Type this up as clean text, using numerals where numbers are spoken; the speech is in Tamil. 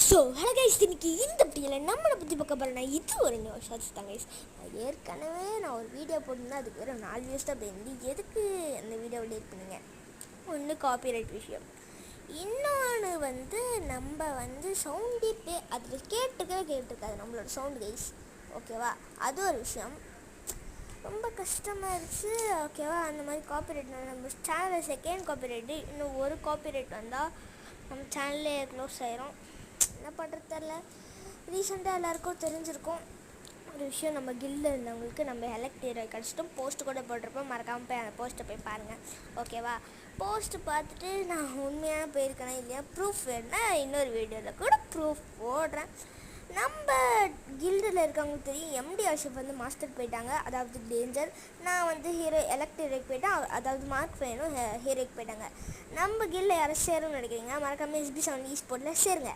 ஸோ ஹலோ கைஸ், இன்னைக்கு இந்த வீடியோவில் நம்மளை பற்றி பார்க்க போகிறேன்னா இது ஒரு நியூ ஷார்ட்ஸ் தான் கைஸ். ஏற்கனவே நான் ஒரு வீடியோ போட்டிருந்தேன், அதுக்கு வேறு 4 வியூஸ் தான் போயிருந்து. எதுக்கு அந்த வீடியோ டேட் பண்ணுங்க? ஒன்று காப்பிரைட் விஷயம், இன்னொன்று நம்ம சவுண்டே அதில் கேட்டிருக்காது நம்மளோட சவுண்டு கைஸ். ஓகேவா, அது ஒரு விஷயம் ரொம்ப கஷ்டமாக இருந்துச்சு. ஓகேவா, அந்த மாதிரி காப்பிரைட் நம்ம சேனலில் செகண்ட் காப்பிரைட்டு, இன்னும் ஒரு காப்பிரைட் வந்தால் நம்ம சேனல்லே க்ளோஸ் ஆயிரும். என்ன பண்ணுறது தெரில. ரீசெண்டாக எல்லாேருக்கும் தெரிஞ்சிருக்கும் ஒரு விஷயம், நம்ம கில்டில் இருந்தவங்களுக்கு நம்ம எலக்ட் கிடச்சிட்டோம். போஸ்ட்டு கூட போட்டிருப்போம், மறக்காமல் போய் அந்த போஸ்ட்டை போய் பாருங்கள். ஓகேவா, போஸ்ட்டு பார்த்துட்டு நான் உண்மையாக போயிருக்கேனா இல்லையா ப்ரூஃப் வேணுன்னா இன்னொரு வீடியோவில் கூட ப்ரூஃப் போடுறேன். நம்ம கில்டில் இருக்கவங்களுக்கு தெரியும், எம்டி ஆஷிப் மாஸ்டர் போயிட்டாங்க, அதாவது டேஞ்சர். நான் ஹீரோ எலக்ட்ரிக் போயிட்டேன், அதாவது மார்க் வேணும் ஹீரோக்கு போயிட்டாங்க. நம்ம கில்டில் யாரும் சேரும்னு நினைக்கிறீங்க? மறக்காமல் SB7 eSports சேருங்க.